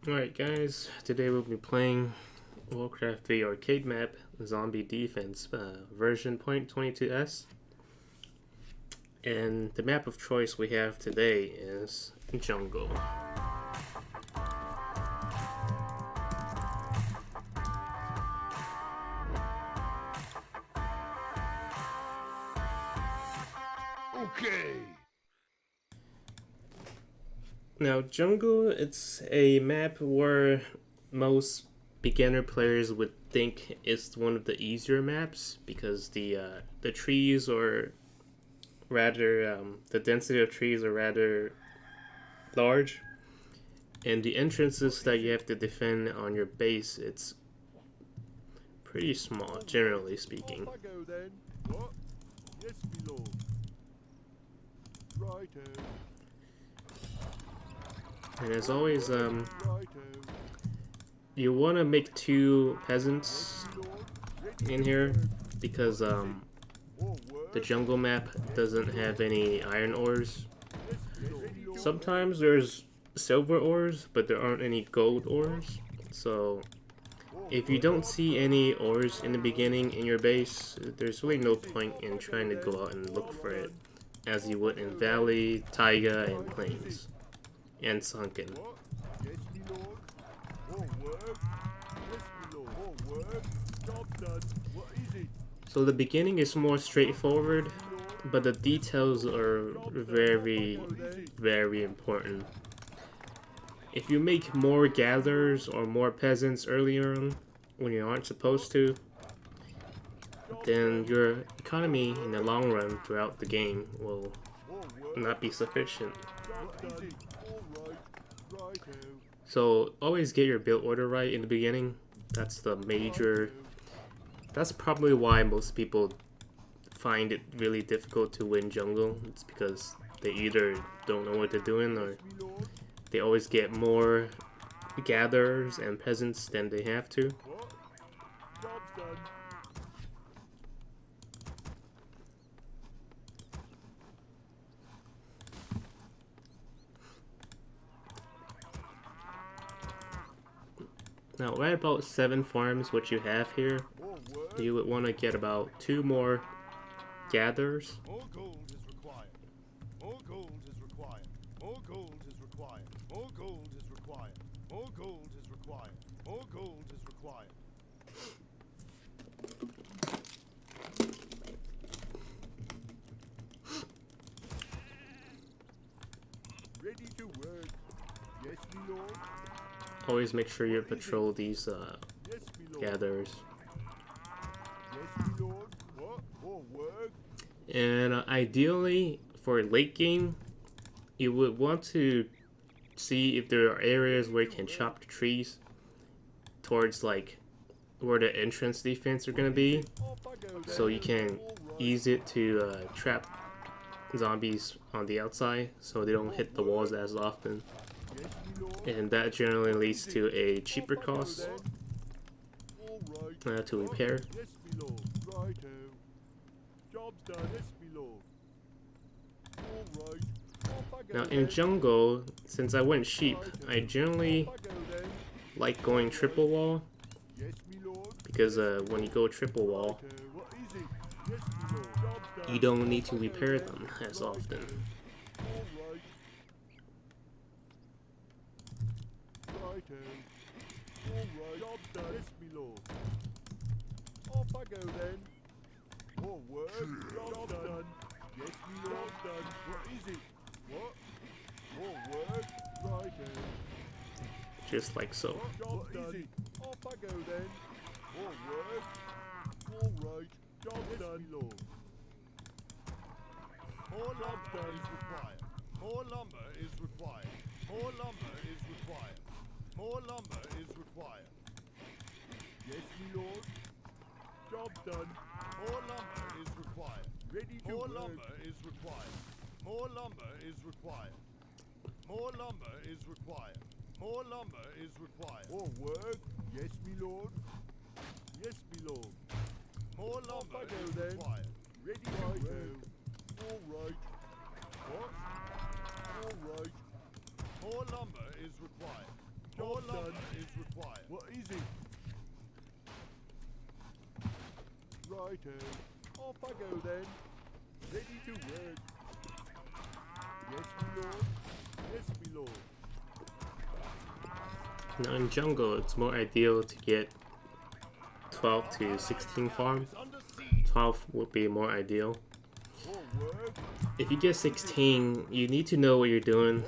Alright guys, today we'll be playing Warcraft the arcade map, Zombie Defense, version 0.22s. And the map of choice we have today is Jungle. Okay. Now Jungle, it's a map where most beginner players would think it's one of the easier maps because the trees are rather the density of trees are rather large, and the entrances that you have to defend on your base, it's pretty small generally speaking. Off I go then. What? Yes, my lord. Righto. And as always, Righto. you want to make two peasants My lord. Ready in to here work. because More the work. jungle map doesn't have any iron ores. Yes, my lord. Ready to Sometimes there's silver ores, but there aren't any gold ores. So More if you work. don't see any ores in the beginning in your base, there's really no point in trying to go out and look for it, as you would in Valley, Taiga, and Plains, and Sunken. What? Yes, my lord. More work. Yes, my lord. More work. Job done. What is it? So the beginning is more straightforward, My lord. but the details are very, What is it? very important. If you make more gatherers or more peasants earlier on, when you aren't supposed to, then your economy in the long run throughout the game will More work. not be sufficient. What is it? All right. Righto. So always get your build order right in the beginning. That's the major. That's probably why most people find it really difficult to win jungle. It's because they either don't know what they're doing, or My lord. they always get more gatherers and peasants than they have to. What? Job's done. Now, right about 7 farms, what you have here, More work. you would want to get about 2 more gatherers. More gold is required. More gold is required. More gold is required. More gold is required. More gold is required. More gold is required. Ready to work. Yes, my lord. Always make sure you patrol these Yes, my lord. gatherers. Yes, my lord. What? More work. And ideally, for late game, you would want to see if there are areas where you can chop the trees towards like where the entrance defense are going to be, Off I go then. so you can All right. use it to trap zombies on the outside so they don't hit the walls as often, Yes, my lord. and that generally leads to a cheaper Off I go cost then. All right. to repair. Yes, my lord. Righto. Job's done. Yes, my lord. All right. Off I go Now then. in jungle, since I went sheep, I generally Off I go then. like going triple wall Yes, my lord. because when you go triple wall, Righto. What is it? Yes, my lord. Job's done. you don't need to Off I go repair then. them as Righto. often. All right. Righto. All right. Job's done. Yes, my lord. Off I go then. More work. Job done. Yes, my lord. Done. What is it? What? More work. Righto. Just like so. What? Job done. Off I go then. More work. All right. Job done, my lord. More lumber is required. More lumber is required. More lumber is required. More lumber is required. Yes, my lord. Job done. More lumber is required. Ready to More lumber is required. More lumber is required. More lumber is required. More lumber is required. More work. Yes, my lord. Yes, my lord. More lumber is required. Ready to work. All right. What? All right. More lumber is required. More lumber is required. What is it? Righto. Off I go then. Ready to work. Yes, my lord. Yes, my lord. Now in jungle, it's more ideal to get 12 to 16 farm. 12 would be more ideal. If you get 16, you need to know what you're doing,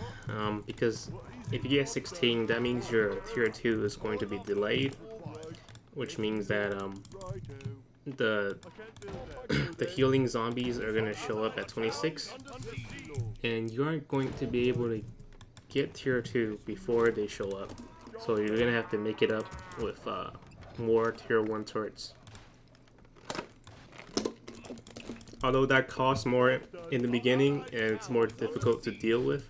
because if you get 16, that means your tier 2 is going to be delayed, which means that the the healing zombies are going to show up at 26, and you aren't going to be able to get tier 2 before they show up. So you're going to have to make it up with more tier 1 turrets. Although that costs more in the beginning and it's more difficult to deal with,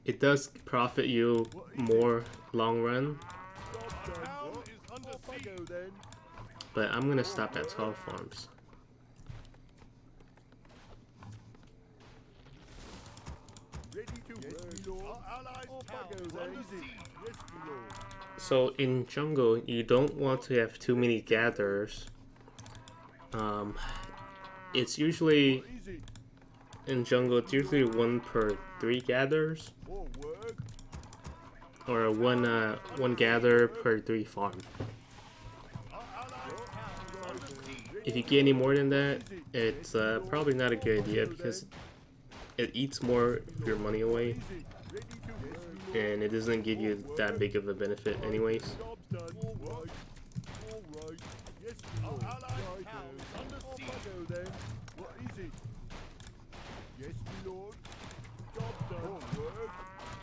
it does profit you more long run. But I'm gonna stop at 12 farms. So in jungle, you don't want to have too many gatherers. It's usually in jungle, it's usually 1 per 3 gatherers, or one gather per 3 farm. If you get any more than that, it's probably not a good idea because it eats more of your money away, and it doesn't give you that big of a benefit anyways. Yes, my lord. Job done. More work.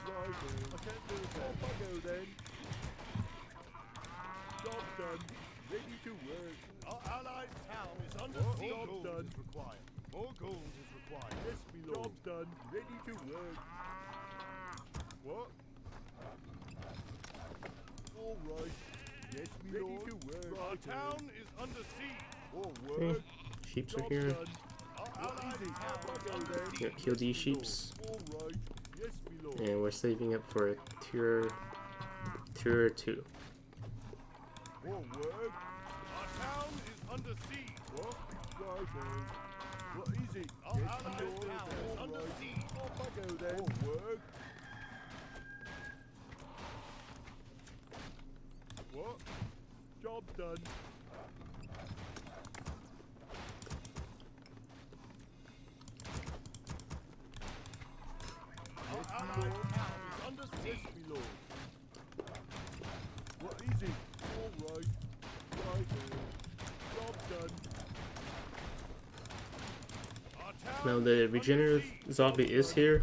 Righto. I can't do that. Off I go then. Job done. Ready to work. Our allied town is under siege. Job done. Is required. More gold is required. Yes, my lord. Job done. Ready to work. What? All right. Yes, my lord. Ready to work. Our town is under siege. More work. Sheeps are here. Yeah, kill these sheeps. And we're saving up for a tier 2. Our town is under siege. What? What is it? Our allied town is under siege. Off I go then. Work. What? Job done. What is it? All right. Job done. Now the regenerative zombie is here,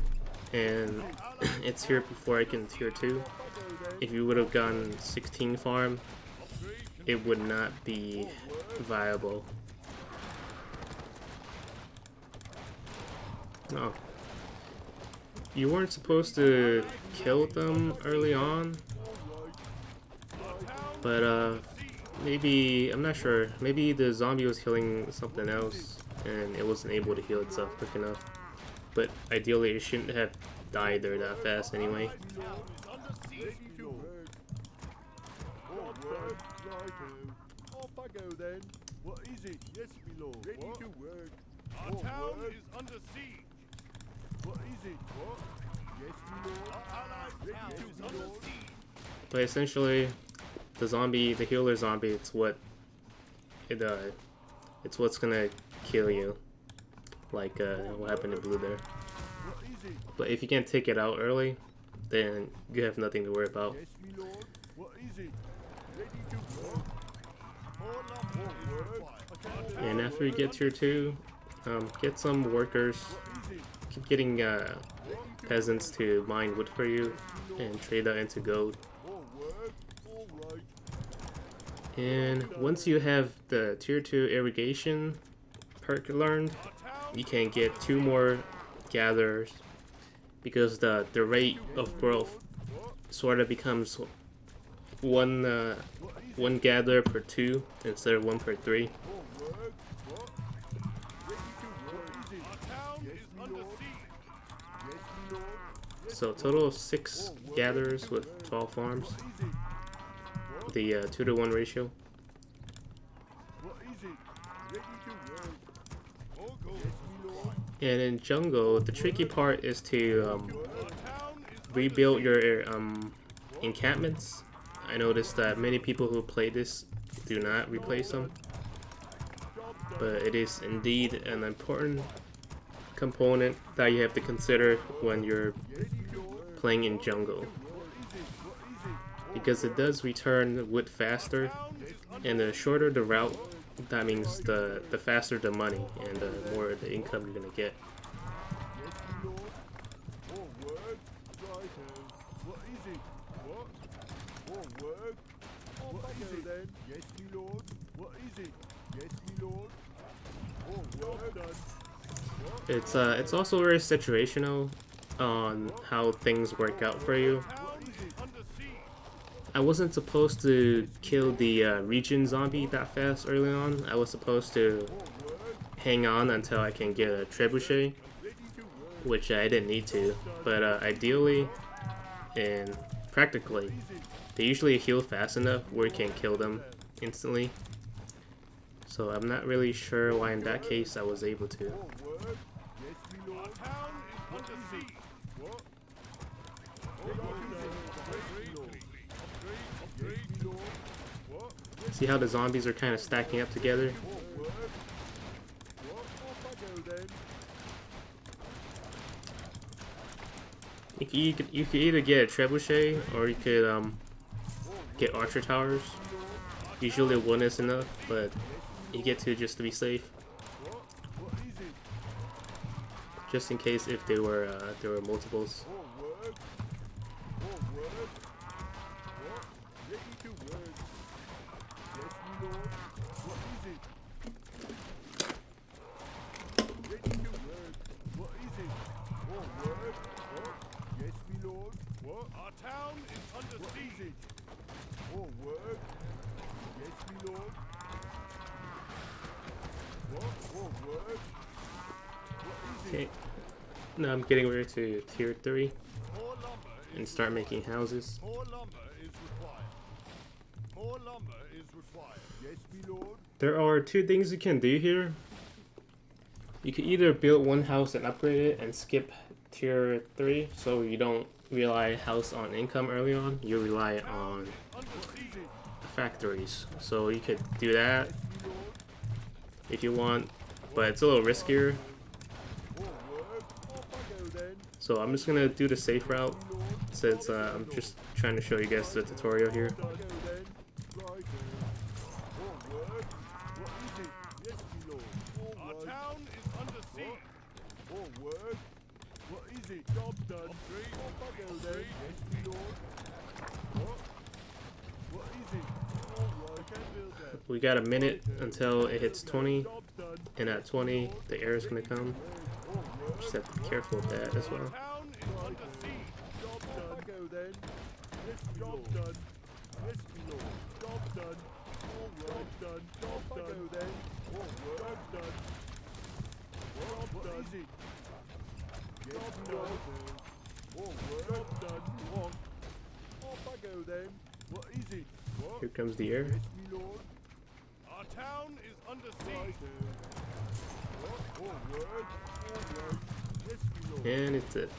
and it's here before I can tier 2. If you would have gotten 16 farm, it would not be viable. No. You weren't supposed to kill them early on, but maybe, I'm not sure, maybe the zombie was healing something else and it wasn't able to heal itself quick enough. But ideally it shouldn't have died there that fast anyway. Off I go then. What is it? Yes, my lord. Ready to work. Our town is under siege. What is it? What? Yes, my lord. Our allied town is under siege. But essentially, the healer zombie, it's what's gonna kill you. Like what happened to Blue there. But if you can't take it out early, then you have nothing to worry about. Yes, my lord. What is it? Ready to work. More work. And after you get tier 2, get some workers. Keep getting peasants to mine wood for you and trade that into gold. And once you have the tier 2 irrigation perk learned, you can get 2 more gatherers, because the rate of growth sort of becomes one gather per 2 instead of 1 per 3. So a total of 6 gatherers with 12 farms. The 2-to-1 ratio. What is it? Ready to work. All gold. Yes, my lord. And in jungle, the tricky part is to Our town is rebuild your encampments. I noticed that many people who play this do not replace them, but it is indeed an important component that you have to consider when you're playing in jungle, because it does return wood faster, and the shorter the route, that means the faster the money and the more the income you're gonna get. Yes, my lord. All work. Righto. What is it? What? All work. What is it then? Yes, my lord. What is it? Yes, my lord. All work done. It's also very situational on how things work out for you. What is it? Under siege. I wasn't supposed to kill the region zombie that fast early on. I was supposed to hang on until I can get a trebuchet, which I didn't need to. But ideally and practically, they usually heal fast enough where you can kill them instantly. So I'm not really sure why in that case I was able to. All work. Yes, my lord. Our town is under siege. What? All done. Yes, my lord. What? See how the zombies are kind of stacking up together? All work. What? Off I go then. You could either get a trebuchet or you could get archer towers. Usually one is enough, but you get two just to be safe, What is it? just in case if there were multiples. All work. All work. What? Ready to work. Yes, my lord. What is it? Ready to work. What is it? All work. What? Yes, my lord. What? Our town is under siege. All work. Yes, my lord. What? All work. What is it? Okay, now I'm getting ready to tier 3 More lumber and is start making houses. More lumber is required. More lumber is required. Yes, my lord. There are two things you can do here. You can either build one house and upgrade it and skip tier 3, so you don't rely house on income early on, you rely on Under siege. factories. So you could do that Yes, my lord. if you want, but it's a little riskier. All work. Off I go then. So I'm just gonna do the safe route, My lord. since I'm just trying to show you guys the tutorial here. Off I go then. Right. All work. What is it? Yes, my lord. All Our right. town is under siege. All work. What is it? Job done. Off I go then. Yes, my lord. What? What is it? All right. Can build that. We got a minute until it hits 20, Job done. and at 20 the air is gonna come. All work. Just have to be careful with that as well. Town is under siege. Job done. I go then. Yes, job done. Yes, my lord. Job done. All right. Done. Job done. Go then. All work done. What is it? Job done. All work. Job done. What? Off I go then. What is it? What? Here comes the air. Yes, my lord. Our town is under Right. siege. What? All work. All right. Yes, my lord. And it's it.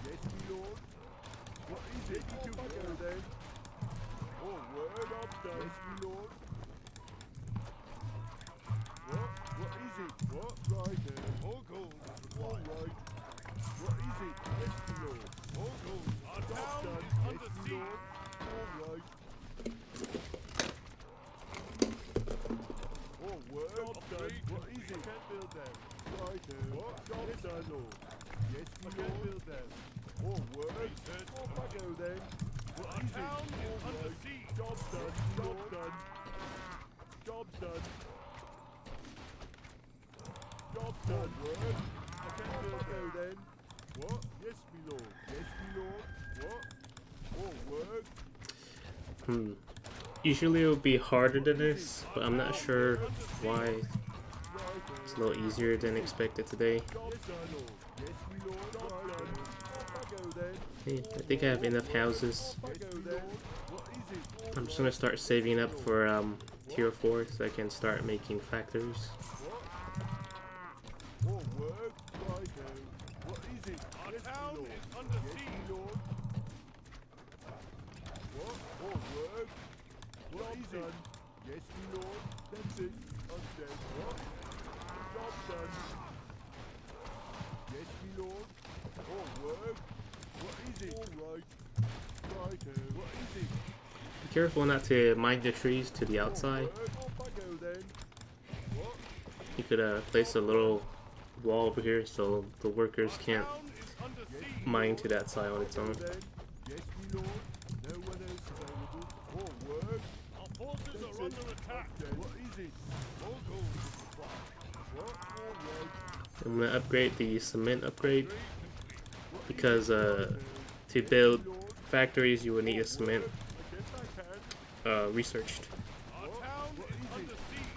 Yes, my lord. What is it? Off I go then. All work. Job done. Yes, my lord. What? What is it? What? Right there. All gold is All required. right. What is it? Yes, my lord. All gold. Our Job town done. is Yes, under my siege. lord. All right. All work. Job done. What is it? Can't build that. Right there. What? Job done. Lord. Yes, my lord. Can't build that. All work. Research. Off I go then. What Our is it? town is All under right. siege. Job done. Job done. Job done. Job done. Work. I can't build I go then. What? Yes, my lord. Yes, my lord. What? All work. Usually it would be harder than this, but I'm not sure why Right. it's a little easier than expected today. Job done. Lord. Yes, my lord. Job done. Off I go then. Okay, I think I have enough houses. Off I go then. What is it? I'm just gonna start saving up for tier 4 so I can start making factories. More work? Righto. What is it? Our Yes, my town lord. is under Yes, siege. my lord. What? More work? What is it? Yes, my lord. That's it. I'm dead. What? Job done. Yes, my lord. More work? What is it? All right. Righto. What is it? Be careful not to mine the trees to the outside. Work? Off I go then. What? You could place a little wall over here so the workers Our can't town is under siege. mine to that side on its Go own. then. Yes, my lord. No one else available. More work? Our forces are under attack. What is it? More gold is required. What? All right. I'm gonna upgrade the cement upgrade Trade complete. because to build factories you will need a cement I guess I can. researched. Our town is under siege.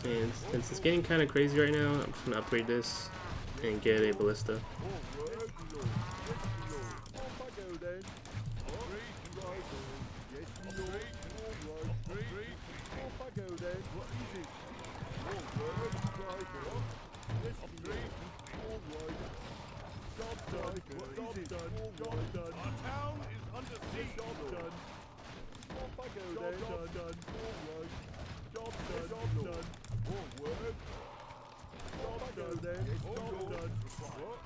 And since it's getting kind of crazy right now, I'm just gonna upgrade this and get a ballista. More work, my lord. Yes, my lord. Off I go then. Right, yes, my lord. All right. Off I go then. What is it? More work, right. Yes, my lord. All right. Job done. What is it? Job done. Our town is under siege. Job done. Off I go then. Job done. All right. Job done. Job done. More work. Job done then. Job done. What?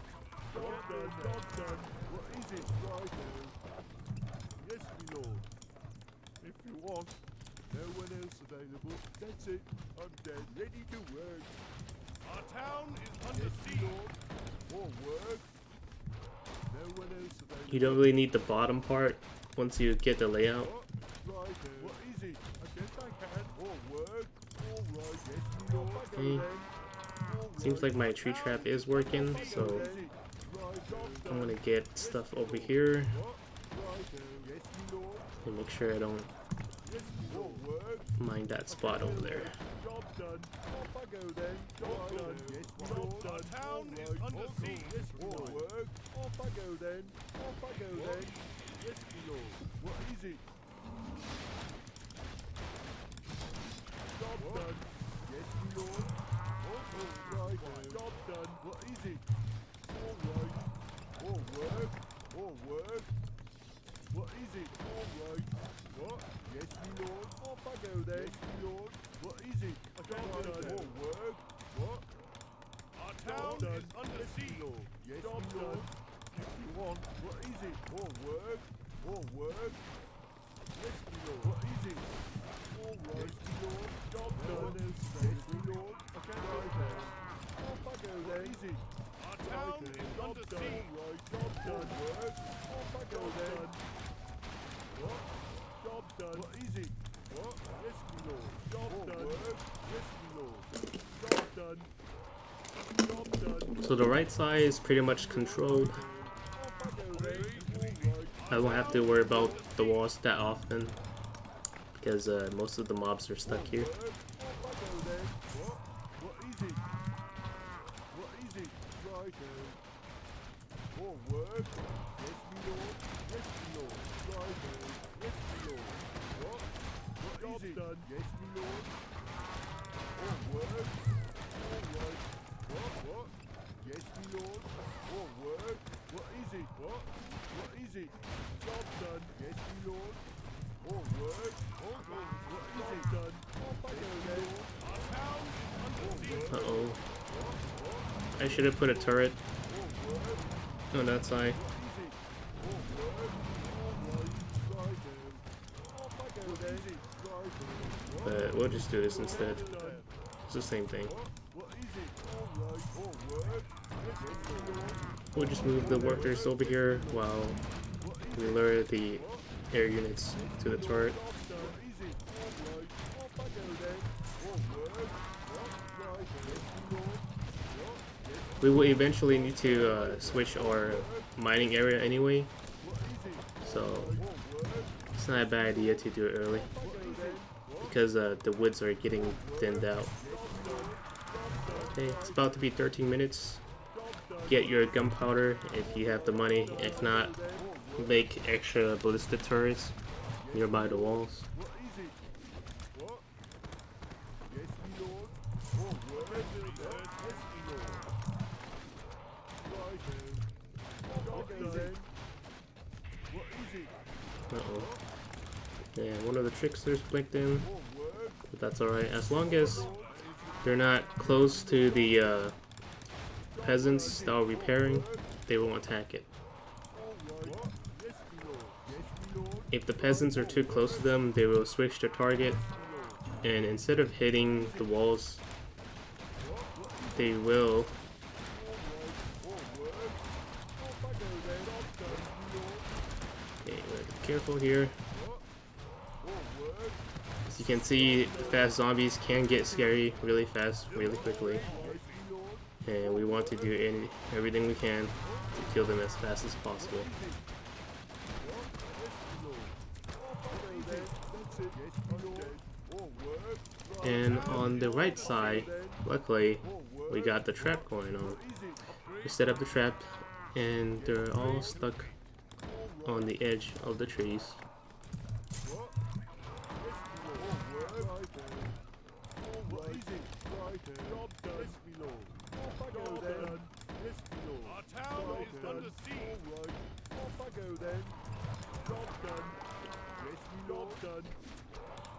Job done. Job done. What is it? Right. Yes, my lord. If you want. No one else available. That's it. I'm dead. Ready to work. Our town is under Yes, my siege. lord. More work. No one else available. You don't really need the bottom part once you get the layout. What? Right. What is it? I guess I can. More work. All right. Yes, my lord. I go Okay. then. All Seems right. like my tree trap is working, so Right. Job I'm done. gonna get stuff over here What? Right. Yes, my lord. and make sure I don't Yes, my lord. Work. mine that spot over there. Job done. Off I go then. Job done. Yes, my lord. Our town is All under right. siege. Yes, my lord. Work. Off I go then. Off I go then. Yes, my lord. What is it? Job done. Yes, my lord. All right. Job done. What is it? All right. All work. All work. What is it? All right. What? Yes, my lord. Off I go then. Yes, my lord. What is it? Job done. All work. What? Our town Job is done. under Yes, my siege. lord. Yes, Job my lord. If you want. What is it? All work. All work. Yes, my lord. What is it? All right. Yes, my lord. Job done. Yes, my lord. Okay, right there. Off I go then. What is it? Our town is under Job done. siege. All right. Job done. Work. Off I go then. What? Job done. What is it? What? Yes, my lord. Job done. Work. Yes, my lord. Job done. Job done. So the right side is pretty much controlled. Off I go then. All right. I won't have to worry about the walls that often because most of the mobs are stuck here. Work. Off I go then. What? What is it? What is it? Righto. More work. Yes, my lord. Yes, my lord. Righto. Yes, my lord. What? What is it? Done. Yes, my lord. More work. All right. What? Yes, my lord. More work. What is it? What? What is it? Job done. Yes, my lord. More work. All right. What is it? Done. Off I go then. Our town is under siege. Uh-oh. I should have put a turret More work. on that side. What is it? More work. All right. Righto. Off I go then. Righto. But we'll just do this instead. Done. It's the same thing. What is it? All right. More work. Yes, my lord. We'll just move the workers over here while we lure the air units to the turret. Job done. What is it? All right. Off I go then. More work. What? Right. Yes, my lord. What? Yes. We will eventually need to switch our mining area anyway, What is it? so More work. it's not a bad idea to do it early What is it? What? because the woods are getting thinned out. Job done. Job done. Okay, it's about to be 13 minutes. Job done. get your gunpowder if you have the money. If not, make extra ballistic turrets nearby the walls. What is it? What? Yes, my lord. Oh, word. Yes, my lord. Right, job then. What is it? Uh-oh. Yeah, one of the tricksters blinked in, Oh, word. but that's alright. As long as they're not close to the peasants that are repairing, they won't attack it. All right. Yes, my lord. Yes, my lord. If the peasants are too close to them, they will switch their target, and instead of hitting the walls, they will okay, be careful here. As you can see, the fast zombies can get scary really fast, really quickly, and we want to do everything we can to kill them as fast as possible. And on the right side, luckily, we got the trap going on. We set up the trap, and they're all stuck on the edge of the trees. Our town is under siege.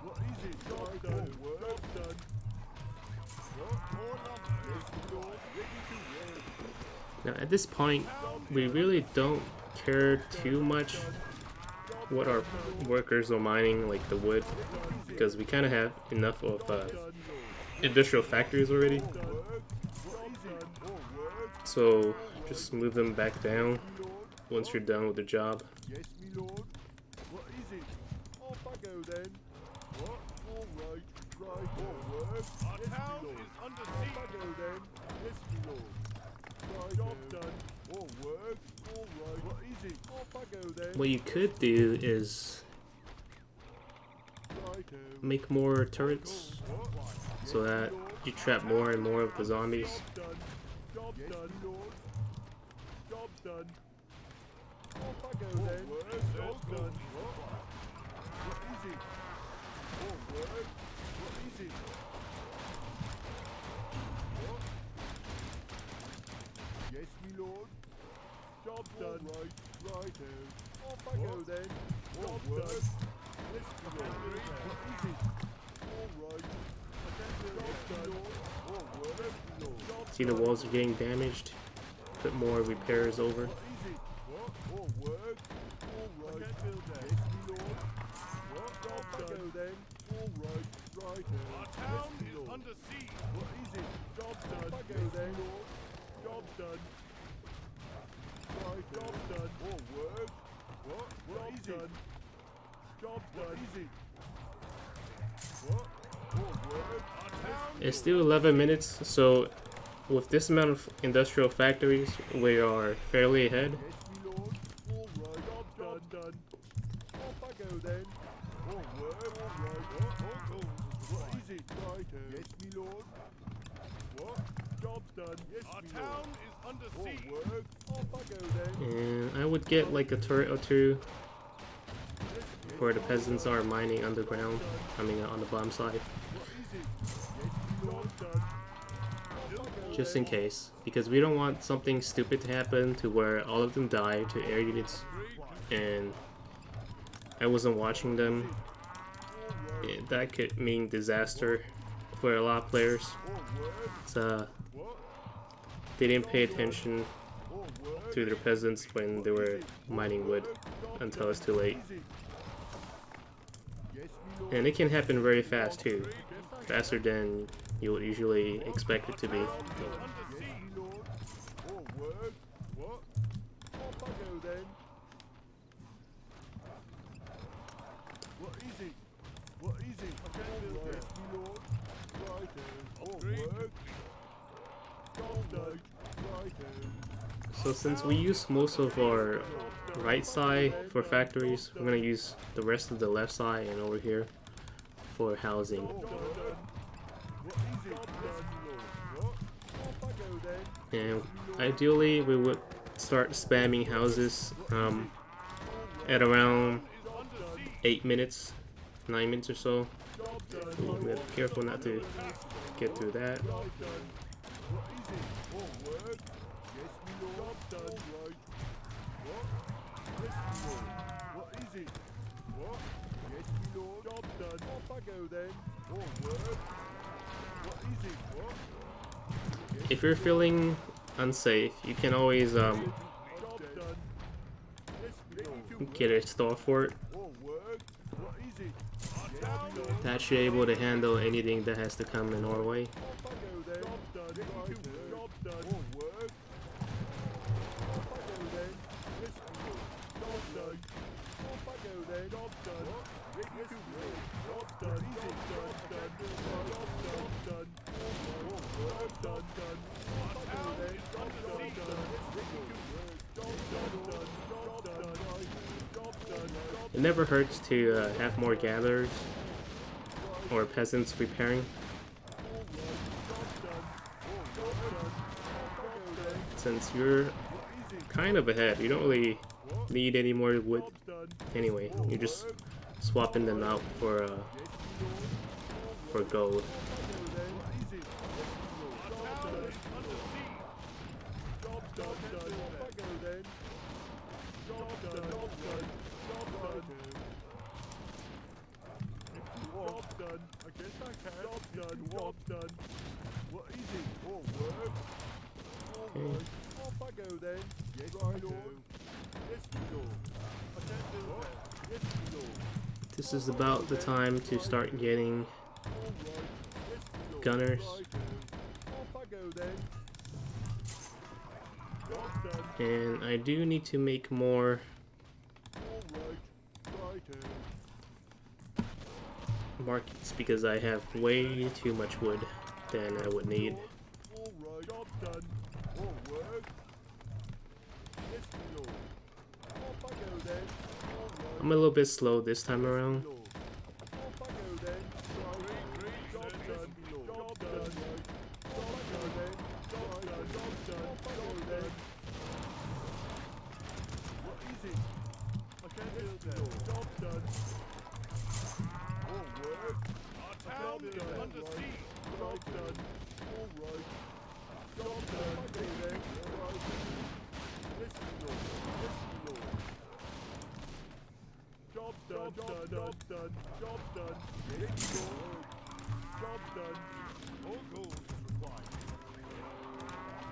What is it? Job done. Job done. More lumber. Yes, my lord. Ready to work. Now at this point, we really don't care too much what our workers are mining, like the wood, because we kind of have enough of industrial factories already. So just move them back down once you're done with the job. Yes, my lord. What is it? Off I go then. What? All right. Right. All work. Our Yes, my town lord. is under Off I siege. go then. Yes, my lord. Right. Job done. All work. All right. What is it? Off I go then. What you could do is Right. make more turrets so that you trap more and more of the zombies. Job done. Job yes, done. My lord. Job done. Off I go then. Job done. What is it? All work. What is it? What? Yes, my lord. Job done. Right. Right. Off I go then. Job done. Yes, my lord. What is it? All right. Job done. All work. Yes, my lord. Job See the walls are getting damaged. Put more repairs over. What is it? What? All work. All right. Yes, my lord. What? Job done. Then. All right. Right. Our town is under siege. What is it? Job done. I go then. Job done. Right. Job done. All work. What? What is it? Job done. What is it? What? All work. Our town It's still 11 minutes, so with this amount of industrial factories, we are fairly ahead. Yes, my lord. All right. Job done. Off I go then. All work. All right. What is it? Right. Yes, my lord. What? Job done. Yes, Our my town lord. is under All siege. work. Off I go then. And I would get like a turret or two where the peasants are mining underground, I mean on the bottom side, What is it? Yes, my lord. Done. Off I go just then. in case. Because we don't want something stupid to happen to where all of them die to air units and I wasn't watching them. That could mean disaster for a lot of players. All work. So What? they didn't pay attention All work. to their peasants when they were mining wood until it's too late. Is it? Yes, my lord. And it can happen very fast too, faster than you would usually expect it to be. Under Yes, siege. my lord. All work. What? Off I go then. What is it? What is it? All right. Yes, my lord. Right. All work. Job done. Right. So since we use most of our right side for factories, we're gonna use the rest of the left side and over here for housing. Job done. What is it? Yes, my lord. What? Off I go then. And My ideally we would start spamming houses at around 8 minutes, 9 minutes or so. We have to be careful not to get through that. If you're feeling unsafe, you can always get a star fort. That should be able to handle anything that has to come in our way. It never hurts to have more gatherers or peasants repairing. Since you're kind of ahead, you don't really need any more wood anyway. You're just swapping them out for gold. This is about the time to start getting gunners. And I do need to make more markets because I have way too much wood than I would need. I'm a little bit slow this time around.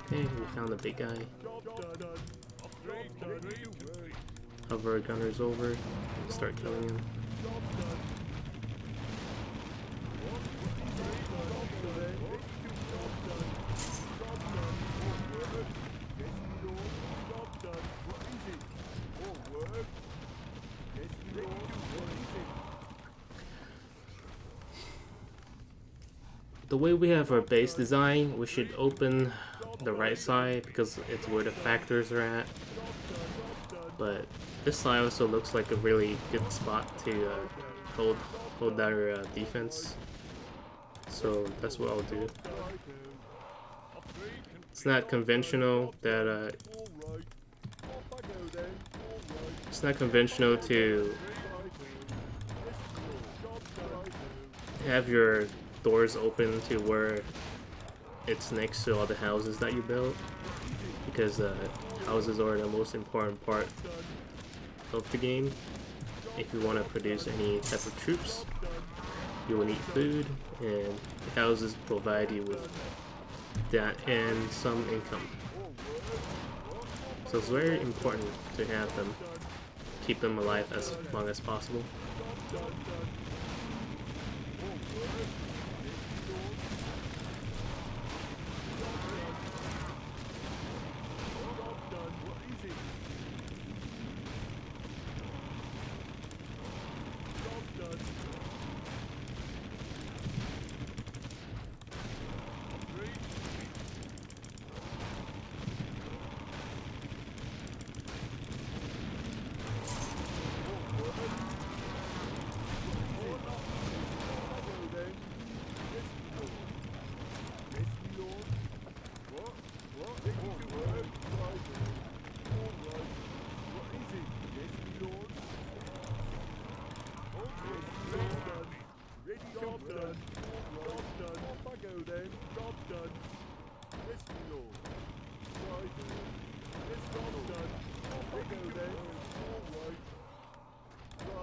Okay, we found the big guy. Hover our gunners over, start killing him. The way we have our base design, we should open the right side because it's where the factors are at. But this side also looks like a really good spot to hold down your defense. So that's what I'll do. It's not conventional that it's not conventional to have your doors open to where it's next to all the houses that you built, because houses are the most important part of the game. If you want to produce any type of troops, you will need food, and the houses provide you with that and some income. So it's very important to have them, keep them alive as long as possible.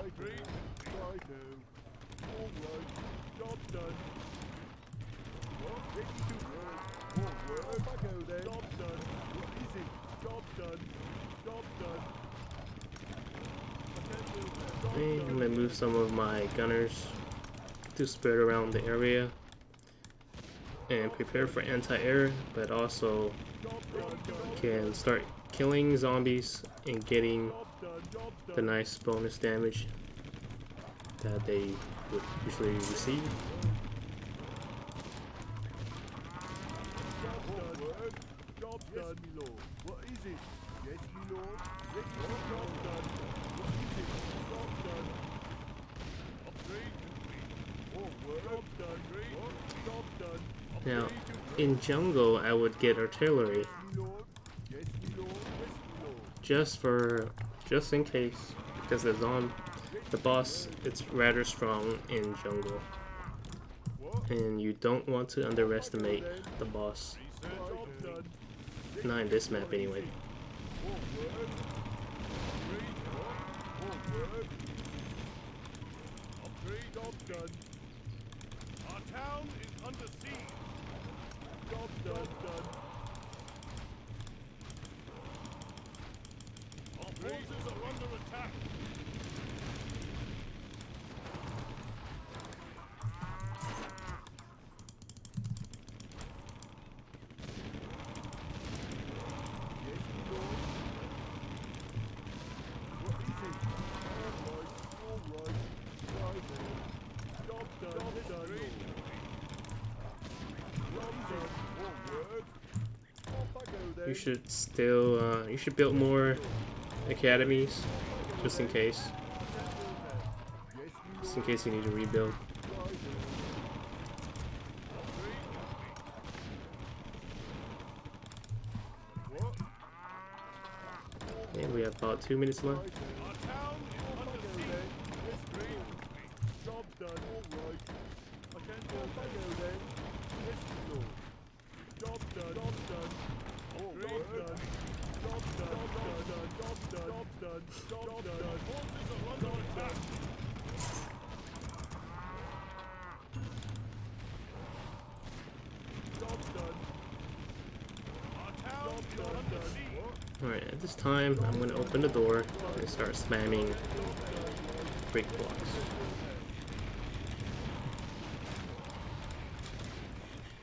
Upgrade. Righto. Alright. Job done. What? Ready to work. Forward. Off I go then. Job done. What is it? Job done. Job done. And I'm gonna move some of my gunners to spread around the area and prepare for anti-air, but also can start killing zombies and getting the nice bonus damage that they would usually receive. Job done, my lord. What is it? Yes, my lord. Ready for job done. What is it? Job done. Upgrade complete. Forward. Job done. What? Job done. Now, in jungle, I would get artillery Yes, my lord. Yes, my lord. Yes, my lord. just in case, because the boss, it's rather strong in jungle, What? and you don't want to underestimate the boss. Job done. Not in this map anyway. Forward. Upgrade. What? Forward. Upgrade. Job done. Our town is under siege. Job done. Our forces are under attack. Yes, my lord. What is it? All right. Right there. Job done. Job done. Job done. Forward. Off I go then. You should build more academies, just in case. Yes, my Just in case you need to rebuild. lord. Right there. What? And we have about 2 minutes left. Our town is under siege. Yes, my lord. Job done. All right. I can't go back then. Yes, my lord. Job done. Job done. All right. Done. Job done. Job done. Job done. Job done. Our forces are under attack. Job done. Our town is Job under done. siege. What? Alright, at this time, I'm going to open the door and start spamming brick blocks.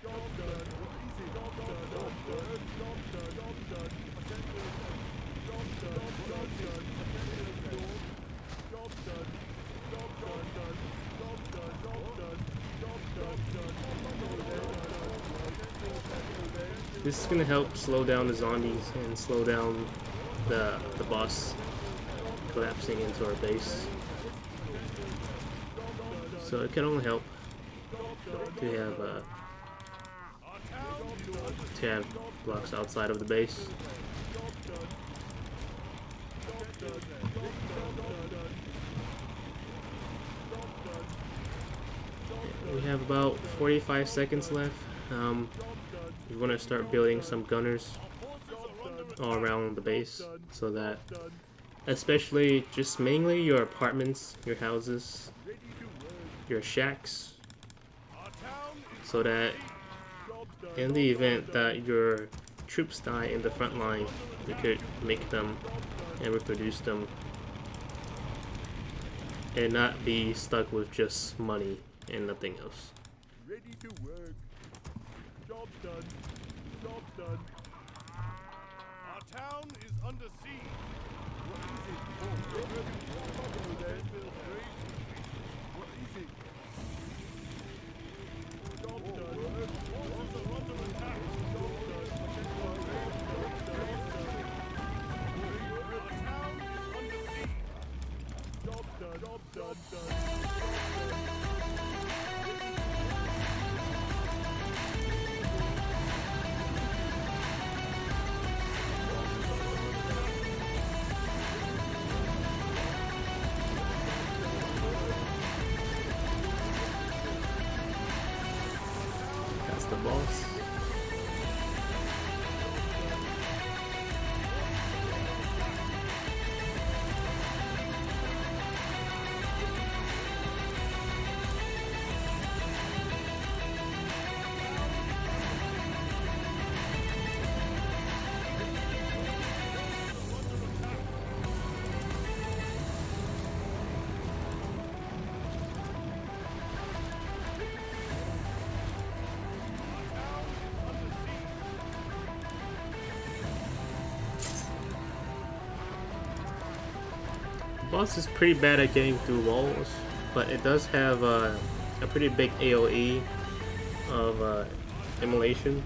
Job done. What is it? Job done. Job done. Job done. Job done. I can't do it. Job done. Job done. I can't do it. Job done. Job done. Job done. Job done. Job done. This is going to help slow down the zombies and slow down the boss collapsing into our base. So it can only help to have blocks outside of the base. We have about 45 seconds left. We want to start building some gunners all around the base, so that, especially just mainly your apartments, your houses, your shacks, so that in the event that your troops die in the front line, you could make them and reproduce them and not be stuck with just money and nothing else. Ready to work. Job done. Job done. Our town is under siege. What is it? Oh, good. Off I go then. What is it? Job done. Forces are under attack. Job done. Our town is under siege. Job done. Job done. That's the boss. Boss is pretty bad at getting through walls, but it does have a pretty big AoE of immolation.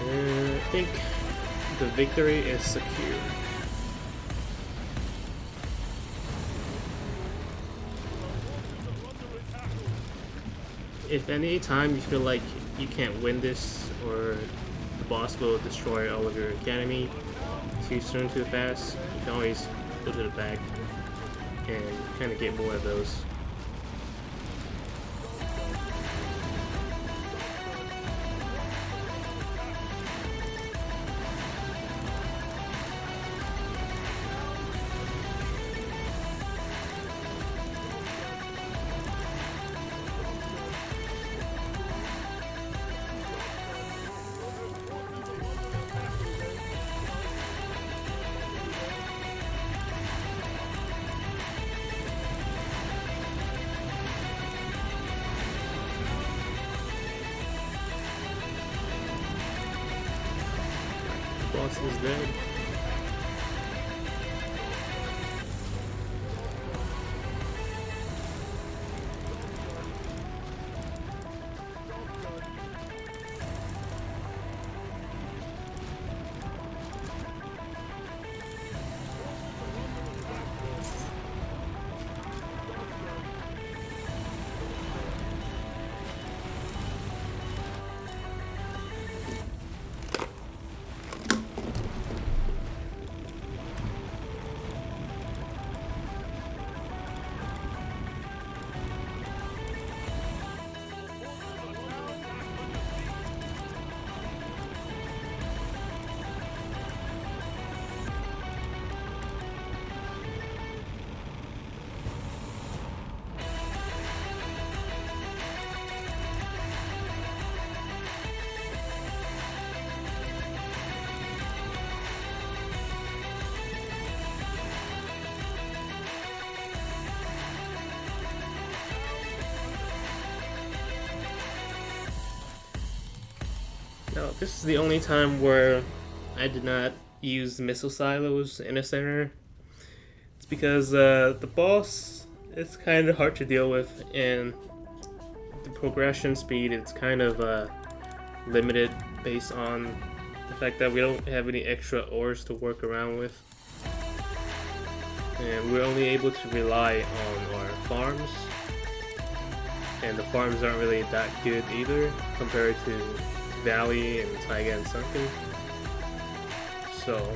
I think the victory is secure. If any time you feel like you can't win this, or the boss will destroy all of your academy too soon, too fast, you can always go to the back and kind of get more of those. Boss is dead. Now, this is the only time where I did not use missile silos in a center. It's because the boss is kind of hard to deal with, and the progression speed is kind of limited based on the fact that we don't have any extra ores to work around with. And we're only able to rely on our farms. And the farms aren't really that good either compared to Valley and Taiga and Sunken. So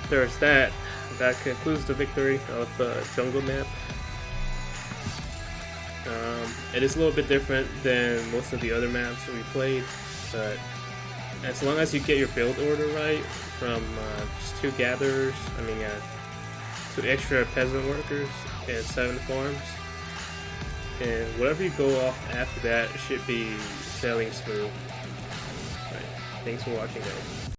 there's that. That concludes the victory of the jungle map. It is a little bit different than most of the other maps that we played, but as long as you get your build order right from just 2 gatherers, 2 extra peasant workers and 7 farms, and whatever you go off after that should be sailing smooth. Alright, thanks for watching, guys.